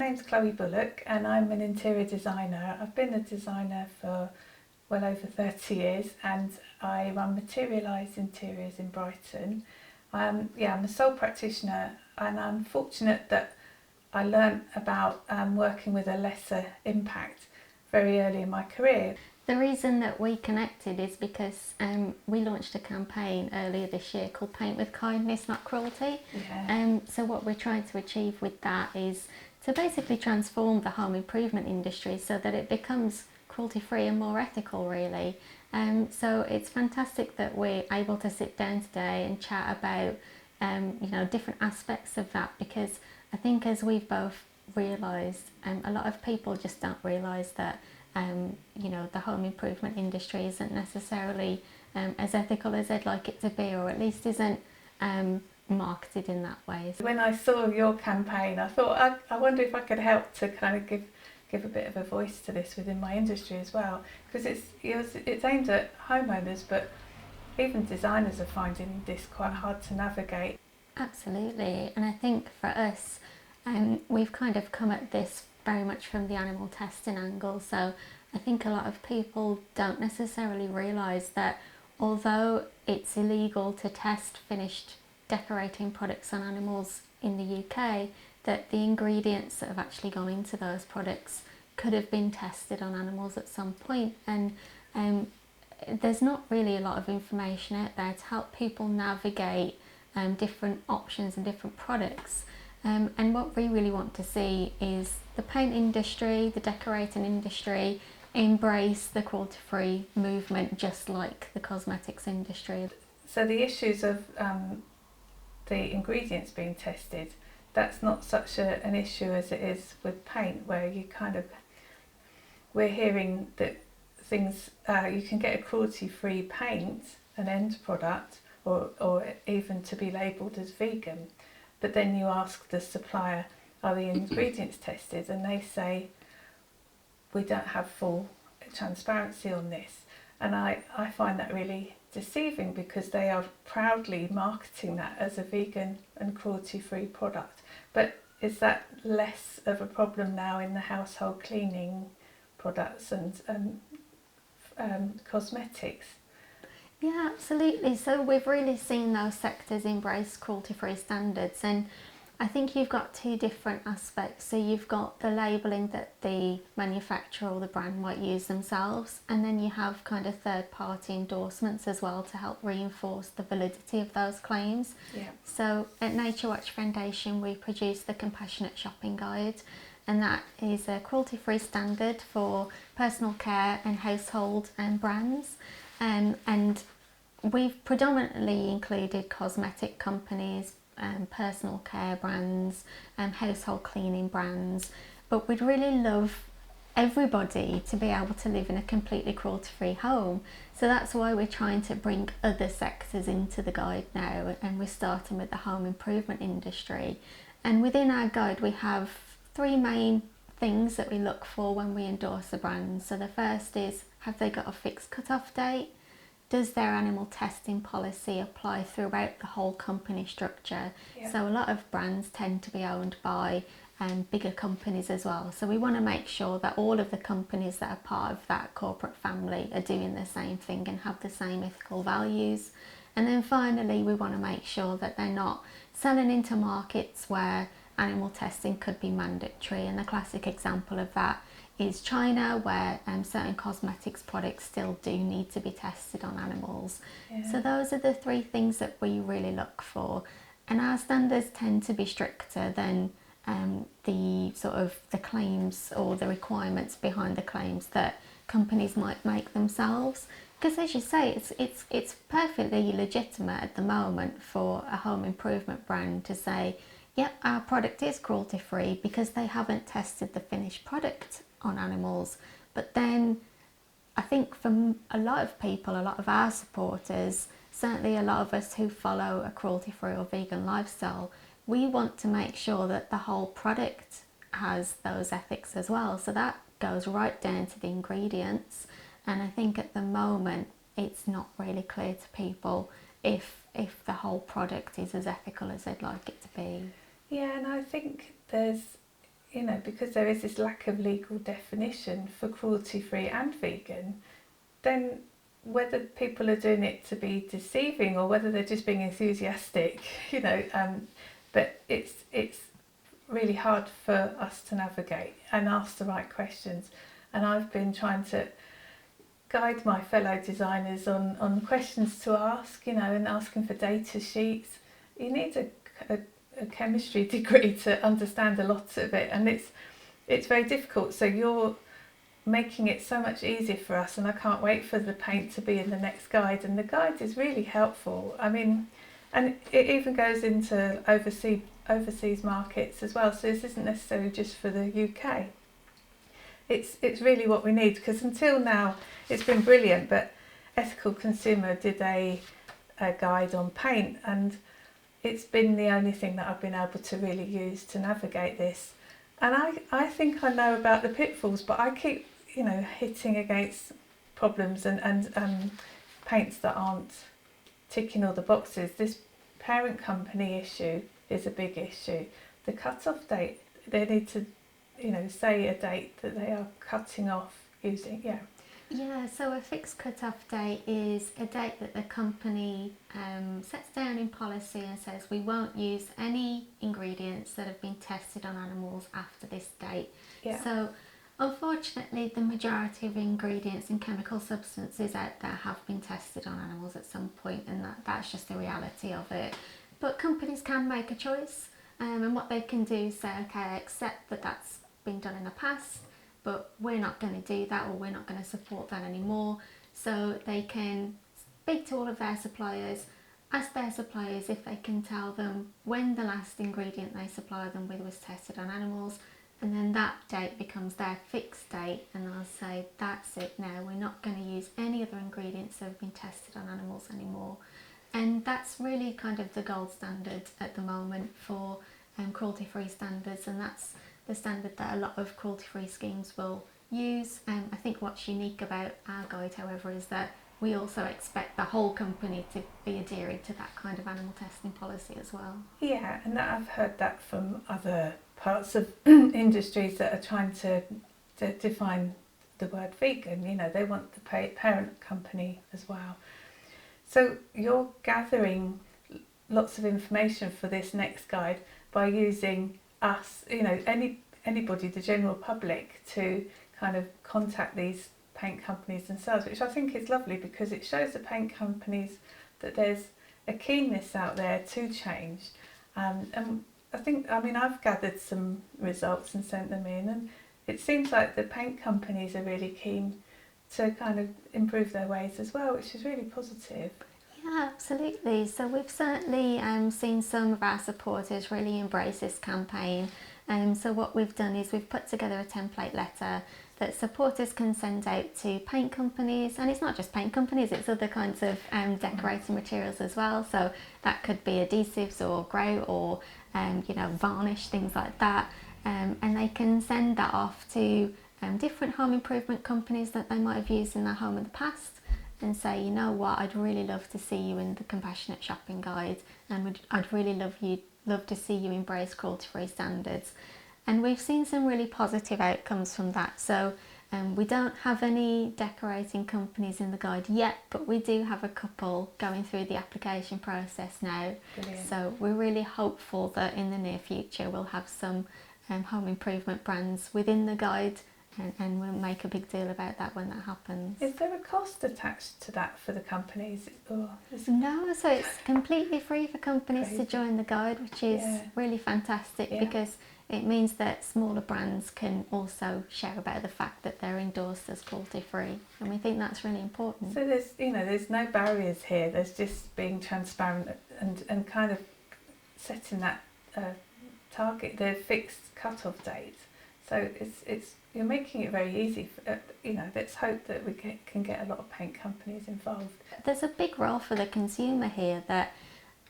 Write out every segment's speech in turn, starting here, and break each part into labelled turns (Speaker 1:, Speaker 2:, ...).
Speaker 1: name's Chloe Bullock and I'm an interior designer. I've been a designer for well over 30 years and I run Materialise Interiors in Brighton. I'm a sole practitioner and I'm fortunate that I learnt about working with a lesser impact very early in my career.
Speaker 2: The reason that we connected is because we launched a campaign earlier this year called Paint with Kindness, Not Cruelty.
Speaker 1: Yeah.
Speaker 2: So what we're trying to achieve with that is to basically transform the home improvement industry so that it becomes cruelty-free and more ethical, really. So it's fantastic that we're able to sit down today and chat about different aspects of that, because I think, as we've both realised, a lot of people just don't realise that the home improvement industry isn't necessarily as ethical as they'd like it to be, or at least isn't marketed in that way.
Speaker 1: When I saw your campaign, I thought, I wonder if I could help to kind of give a bit of a voice to this within my industry as well, because it's aimed at homeowners, but even designers are finding this quite hard to navigate.
Speaker 2: Absolutely, and I think for us, we've kind of come at this very much from the animal testing angle. So I think a lot of people don't necessarily realise that although it's illegal to test finished decorating products on animals in the UK, that the ingredients that have actually gone into those products could have been tested on animals at some point. And there's not really a lot of information out there to help people navigate different options and different products. And what we really want to see is the paint industry, the decorating industry, embrace the cruelty-free movement, just like the cosmetics industry.
Speaker 1: So the issues of the ingredients being tested, that's not such an issue as it is with paint, where we're hearing that things, you can get a cruelty-free paint, an end product, or even to be labelled as vegan. But then you ask the supplier, are the ingredients tested? And they say, we don't have full transparency on this. And I find that really deceiving, because they are proudly marketing that as a vegan and cruelty-free product. But is that less of a problem now in the household cleaning products and cosmetics?
Speaker 2: Yeah, absolutely. So we've really seen those sectors embrace cruelty-free standards, and I think you've got two different aspects. So you've got the labelling that the manufacturer or the brand might use themselves, and then you have kind of third-party endorsements as well to help reinforce the validity of those claims.
Speaker 1: Yeah.
Speaker 2: So at Naturewatch Foundation, we produce the Compassionate Shopping Guide, and that is a cruelty-free standard for personal care and household brands. And we've predominantly included cosmetic companies, personal care brands, household cleaning brands, but we'd really love everybody to be able to live in a completely cruelty-free home. So that's why we're trying to bring other sectors into the guide now, and we're starting with the home improvement industry. And within our guide we have three main things that we look for when we endorse a brand. So the first is, have they got a fixed cut-off date? Does their animal testing policy apply throughout the whole company structure?
Speaker 1: Yeah.
Speaker 2: So a lot of brands tend to be owned by bigger companies as well. So we want to make sure that all of the companies that are part of that corporate family are doing the same thing and have the same ethical values. And then finally, we want to make sure that they're not selling into markets where animal testing could be mandatory. And the classic example of that is China, where certain cosmetics products still do need to be tested on animals.
Speaker 1: Yeah.
Speaker 2: So those are the three things that we really look for, and our standards tend to be stricter than the claims or the requirements behind the claims that companies might make themselves. Because as you say, it's perfectly legitimate at the moment for a home improvement brand to say, yep, our product is cruelty-free, because they haven't tested the finished product on animals. But then I think for a lot of people, a lot of our supporters, certainly a lot of us who follow a cruelty-free or vegan lifestyle, we want to make sure that the whole product has those ethics as well. So that goes right down to the ingredients. And I think at the moment it's not really clear to people if the whole product is as ethical as they'd like it to be.
Speaker 1: Yeah, and I think you know, because there is this lack of legal definition for cruelty-free and vegan, then whether people are doing it to be deceiving or whether they're just being enthusiastic, you know, but it's really hard for us to navigate and ask the right questions. And I've been trying to guide my fellow designers on questions to ask, you know, and asking for data sheets. You need a chemistry degree to understand a lot of it, and it's very difficult. So you're making it so much easier for us, and I can't wait for the paint to be in the next guide. And the guide is really helpful. I mean, and it even goes into overseas markets as well. So this isn't necessarily just for the UK. It's really what we need, because until now it's been brilliant, but Ethical Consumer did a guide on paint, and it's been the only thing that I've been able to really use to navigate this. And I think I know about the pitfalls, but I keep, you know, hitting against problems and paints that aren't ticking all the boxes. This parent company issue is a big issue. The cut-off date, they need to, you know, say a date that they are cutting off using,
Speaker 2: Yeah, so a fixed cut-off date is a date that the company sets down in policy and says we won't use any ingredients that have been tested on animals after this date.
Speaker 1: Yeah.
Speaker 2: So unfortunately the majority of ingredients and chemical substances out there have been tested on animals at some point, and that's just the reality of it. But companies can make a choice, and what they can do is say, okay, I accept that that's been done in the past, but we're not going to do that, or we're not going to support that anymore. So they can speak to all of their suppliers, ask their suppliers if they can tell them when the last ingredient they supply them with was tested on animals, and then that date becomes their fixed date, and they'll say that's it now, we're not going to use any other ingredients that have been tested on animals anymore. And that's really kind of the gold standard at the moment for cruelty-free standards, and that's the standard that a lot of cruelty-free schemes will use. I think what's unique about our guide, however, is that we also expect the whole company to be adhering to that kind of animal testing policy as well.
Speaker 1: Yeah, and I've heard that from other parts of industries that are trying to define the word vegan. You know, they want the parent company as well. So you're gathering lots of information for this next guide by using us, you know, anybody, the general public, to kind of contact these paint companies themselves, which I think is lovely, because it shows the paint companies that there's a keenness out there to change. And I think, I mean, I've gathered some results and sent them in, and it seems like the paint companies are really keen to kind of improve their ways as well, which is really positive.
Speaker 2: Yeah, absolutely. So we've certainly seen some of our supporters really embrace this campaign. So what we've done is we've put together a template letter that supporters can send out to paint companies, and it's not just paint companies, it's other kinds of decorating materials as well. So that could be adhesives or grout or you know, varnish, things like that, and they can send that off to different home improvement companies that they might have used in their home in the past, and say, you know what, I'd really love to see you in the compassionate shopping guide, and I'd really love to see you embrace cruelty-free standards. And we've seen some really positive outcomes from that. So we don't have any decorating companies in the guide yet, but we do have a couple going through the application process now.
Speaker 1: Brilliant.
Speaker 2: So we're really hopeful that in the near future we'll have some home improvement brands within the guide, and we'll make a big deal about that when that happens.
Speaker 1: Is there a cost attached to that for the companies?
Speaker 2: No, so it's completely free for companies
Speaker 1: Crazy.
Speaker 2: to join the guide, which is really fantastic, because it means that smaller brands can also share about the fact that they're endorsed as cruelty-free, and we think that's really important.
Speaker 1: So there's no barriers here. There's just being transparent and kind of setting that target, the fixed cut-off date. So it's you're making it very easy. Let's hope that we can get a lot of paint companies involved.
Speaker 2: There's a big role for the consumer here that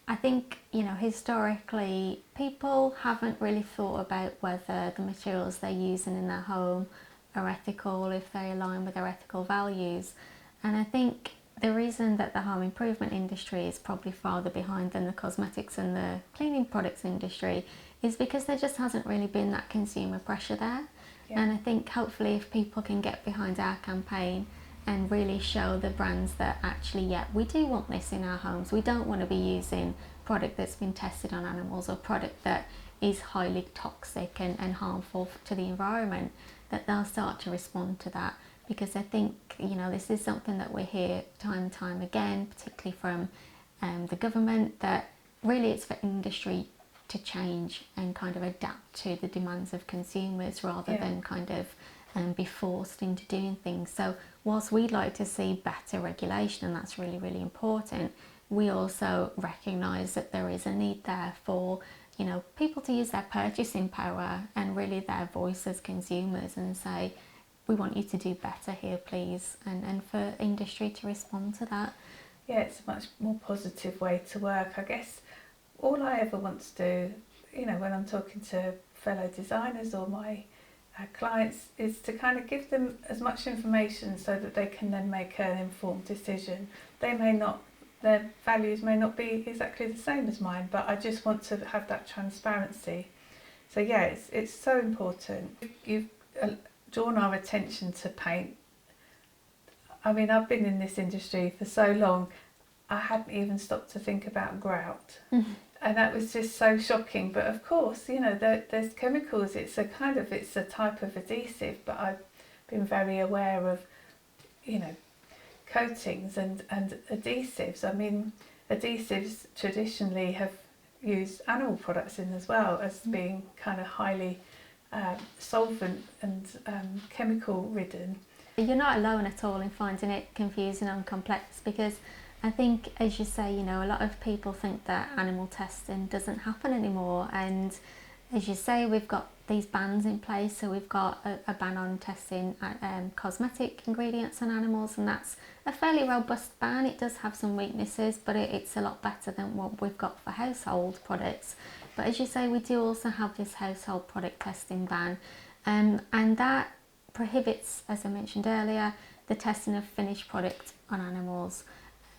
Speaker 2: I think, historically people haven't really thought about whether the materials they're using in their home are ethical, if they align with their ethical values. And I think the reason that the home improvement industry is probably farther behind than the cosmetics and the cleaning products industry is because there just hasn't really been that consumer pressure there.
Speaker 1: Yeah.
Speaker 2: And I think hopefully if people can get behind our campaign and really show the brands that actually, yeah, we do want this in our homes. We don't want to be using product that's been tested on animals or product that is highly toxic and harmful to the environment, that they'll start to respond to that. Because I think, you know, this is something that we hear time and time again, particularly from the government, that really it's for industry to change and kind of adapt to the demands of consumers rather than kind of be forced into doing things. So whilst we'd like to see better regulation, and that's really, really important, we also recognise that there is a need there for, you know, people to use their purchasing power and really their voice as consumers and say, we want you to do better here, please, and for industry to respond to that.
Speaker 1: Yeah, it's a much more positive way to work. I guess all I ever want to do, you know, when I'm talking to fellow designers or my clients, is to kind of give them as much information so that they can then make an informed decision. They may not, their values may not be exactly the same as mine, but I just want to have that transparency. So yeah, it's so important. You've drawn our attention to paint. I mean, I've been in this industry for so long, I hadn't even stopped to think about grout. And that was just so shocking. But of course, you know, there's chemicals. It's a type of adhesive. But I've been very aware of, you know, coatings and adhesives. I mean, adhesives traditionally have used animal products in as well as being kind of highly solvent and chemical ridden.
Speaker 2: You're not alone at all in finding it confusing and complex, because I think, as you say, you know, a lot of people think that animal testing doesn't happen anymore, and as you say, we've got these bans in place. So we've got a ban on testing cosmetic ingredients on animals, and that's a fairly robust ban. It does have some weaknesses, but it's a lot better than what we've got for household products. But as you say, we do also have this household product testing ban, and that prohibits, as I mentioned earlier, the testing of finished product on animals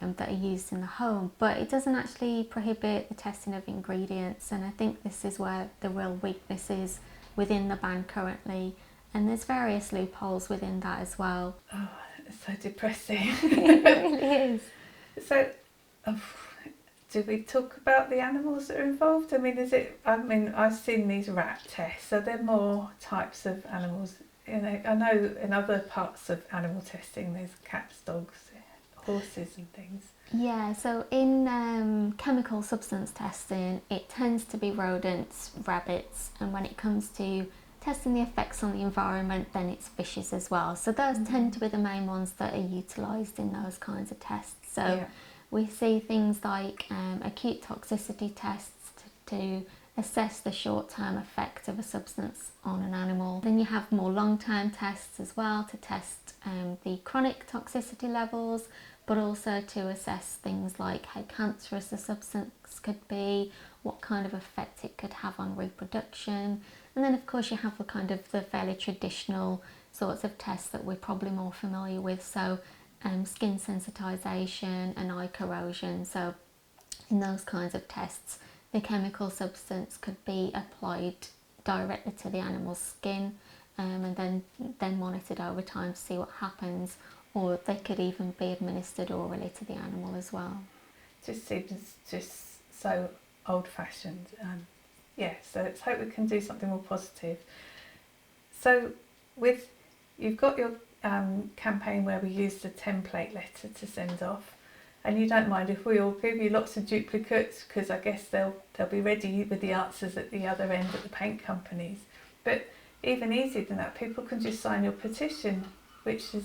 Speaker 2: that are used in the home, but it doesn't actually prohibit the testing of ingredients. And I think this is where the real weakness is within the ban currently, and there's various loopholes within that as well.
Speaker 1: Oh, it's so depressing.
Speaker 2: It really is.
Speaker 1: So, do we talk about the animals that are involved? I mean, I've seen these rat tests, so there are more types of animals. You know, I know in other parts of animal testing there's cats, dogs, horses and things.
Speaker 2: Yeah, so in chemical substance testing, it tends to be rodents, rabbits, and when it comes to testing the effects on the environment, then it's fishes as well. So those tend to be the main ones that are utilised in those kinds of tests. So we see things like acute toxicity tests to assess the short-term effect of a substance on an animal. Then you have more long-term tests as well to test the chronic toxicity levels, but also to assess things like how cancerous the substance could be, what kind of effect it could have on reproduction. And then of course you have the kind of the fairly traditional sorts of tests that we're probably more familiar with, so skin sensitization and eye corrosion. So in those kinds of tests, the chemical substance could be applied directly to the animal's skin and then monitored over time to see what happens, or they could even be administered orally to the animal as well.
Speaker 1: Just seems just so old-fashioned. So let's hope we can do something more positive. So you've got your campaign where we use the template letter to send off, and you don't mind if we all give you lots of duplicates, because I guess they'll be ready with the answers at the other end at the paint companies. But even easier than that, people can just sign your petition, which is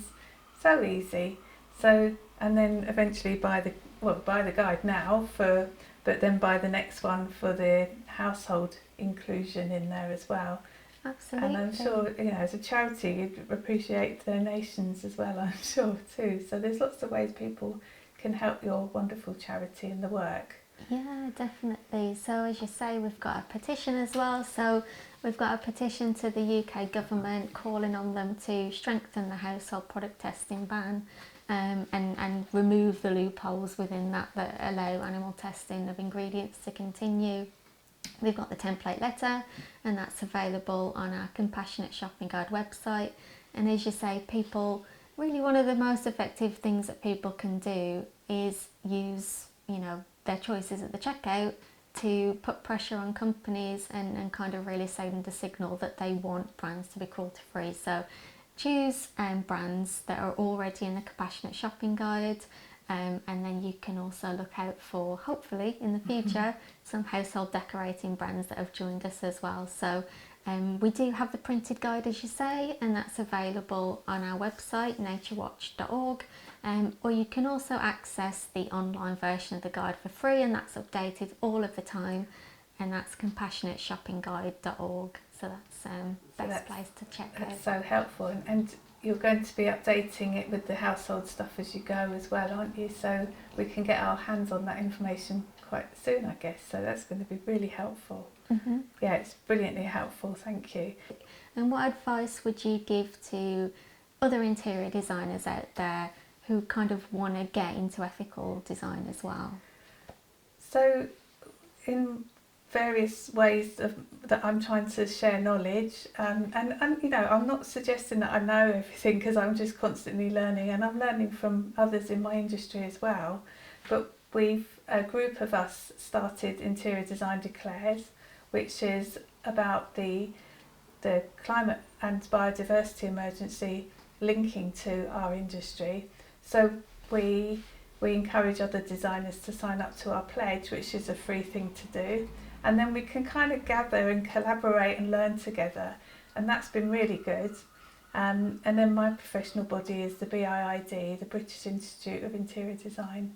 Speaker 1: so easy. So, and then eventually buy the guide now but then buy the next one for the household inclusion in there as well.
Speaker 2: Absolutely.
Speaker 1: And I'm sure, you know, as a charity, you'd appreciate donations as well, I'm sure too. So there's lots of ways people can help your wonderful charity in the work.
Speaker 2: Yeah, definitely. So as you say, we've got a petition as well. So we've got a petition to the UK government calling on them to strengthen the household product testing ban and remove the loopholes within that allow animal testing of ingredients to continue. We've got the template letter, and that's available on our Compassionate Shopping Guide website. And as you say, people, really one of the most effective things that people can do is use, their choices at the checkout to put pressure on companies and kind of really send the signal that they want brands to be cruelty free. So choose brands that are already in the Compassionate Shopping Guide, and then you can also look out for, hopefully in the future, some household decorating brands that have joined us as well. So we do have the printed guide, as you say, and that's available on our website, naturewatch.org. Or you can also access the online version of the guide for free, and that's updated all of the time, and that's compassionateshoppingguide.org. So that's the best place to check out.
Speaker 1: That's so helpful, and you're going to be updating it with the household stuff as you go as well, aren't you? So we can get our hands on that information quite soon, I guess. So that's going to be really helpful.
Speaker 2: Mm-hmm.
Speaker 1: Yeah, it's brilliantly helpful. Thank you.
Speaker 2: And what advice would you give to other interior designers out there who kind of want to get into ethical design as well?
Speaker 1: So in various ways that I'm trying to share knowledge, and I'm not suggesting that I know everything, because I'm just constantly learning, and I'm learning from others in my industry as well. But a group of us started Interior Design Declares, which is about the climate and biodiversity emergency linking to our industry. So we encourage other designers to sign up to our pledge, which is a free thing to do, and then we can kind of gather and collaborate and learn together, and that's been really good. And then my professional body is the BIID, the British Institute of Interior Design,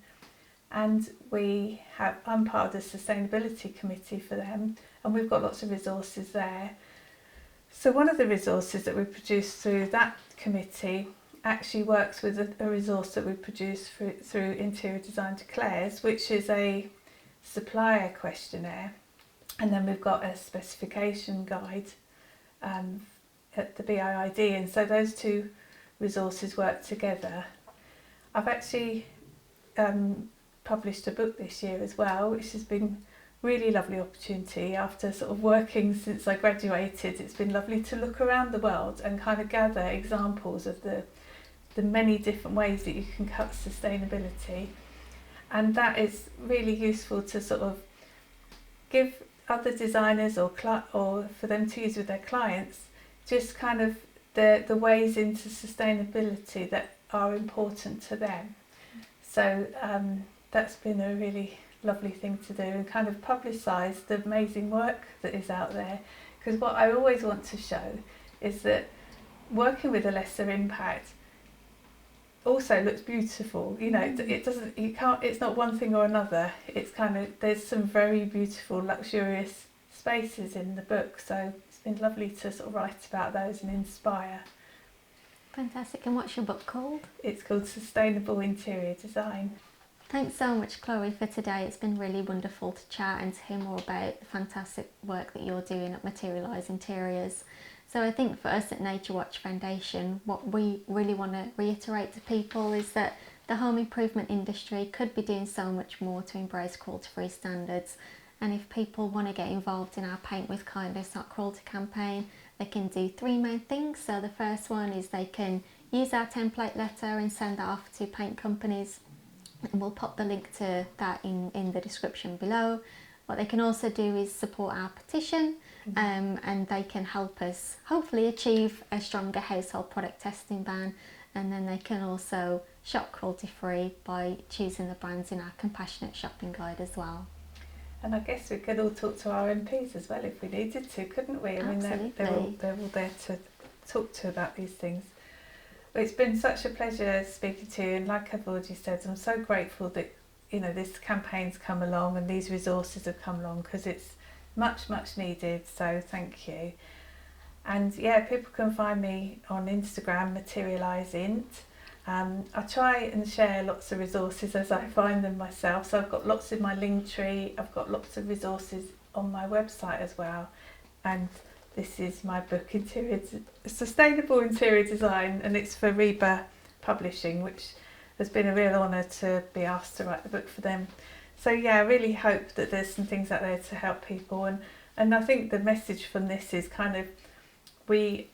Speaker 1: and I'm part of the sustainability committee for them, and we've got lots of resources there. So one of the resources that we produce through that committee actually works with a resource that we produce through Interior Design Declares, which is a supplier questionnaire, and then we've got a specification guide at the BIID, and so those two resources work together. I've actually published a book this year as well, which has been really lovely opportunity. After sort of working since I graduated, it's been lovely to look around the world and kind of gather examples of the many different ways that you can cut sustainability, and that is really useful to sort of give other designers or for them to use with their clients, just kind of the ways into sustainability that are important to them. So that's been a really lovely thing to do, and kind of publicise the amazing work that is out there, because what I always want to show is that working with a lesser impact also looks beautiful. It's not one thing or another. It's kind of, there's some very beautiful luxurious spaces in the book, so it's been lovely to sort of write about those and inspire.
Speaker 2: Fantastic. And what's your book called?
Speaker 1: It's called Sustainable Interior Design.
Speaker 2: Thanks so much, Chloe, for today. It's been really wonderful to chat and to hear more about the fantastic work that you're doing at Materialise Interiors. So I think for us at Naturewatch Foundation, what we really want to reiterate to people is that the home improvement industry could be doing so much more to embrace cruelty-free standards. And if people want to get involved in our Paint with Kindness Not Cruelty campaign, they can do three main things. So the first one is they can use our template letter and send that off to paint companies, and we'll pop the link to that in the description below. What they can also do is support our petition, and they can help us hopefully achieve a stronger household product testing ban, and then they can also shop cruelty free by choosing the brands in our Compassionate Shopping Guide as well.
Speaker 1: And I guess we could all talk to our MPs as well if we needed to, couldn't we?
Speaker 2: Absolutely.
Speaker 1: They're all there to talk to about these things. It's been such a pleasure speaking to you, and like I've already said, I'm so grateful that this campaign's come along and these resources have come along, because it's much needed, so thank you. And yeah, people can find me on Instagram, materialiseint. I try and share lots of resources as I find them myself, so I've got lots in my link tree, I've got lots of resources on my website as well, and this is my book, Sustainable Interior Design, and it's for Reba Publishing, which has been a real honour to be asked to write the book for them. So yeah, I really hope that there's some things out there to help people, and I think the message from this is kind of we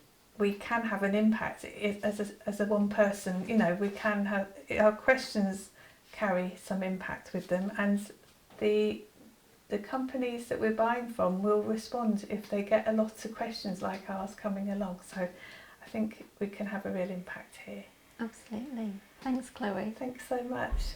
Speaker 1: can have an impact as a one person. You know, we can have our questions carry some impact with them, and the companies that we're buying from will respond if they get a lot of questions like ours coming along. So I think we can have a real impact here.
Speaker 2: Absolutely. Thanks, Chloe.
Speaker 1: Thanks so much.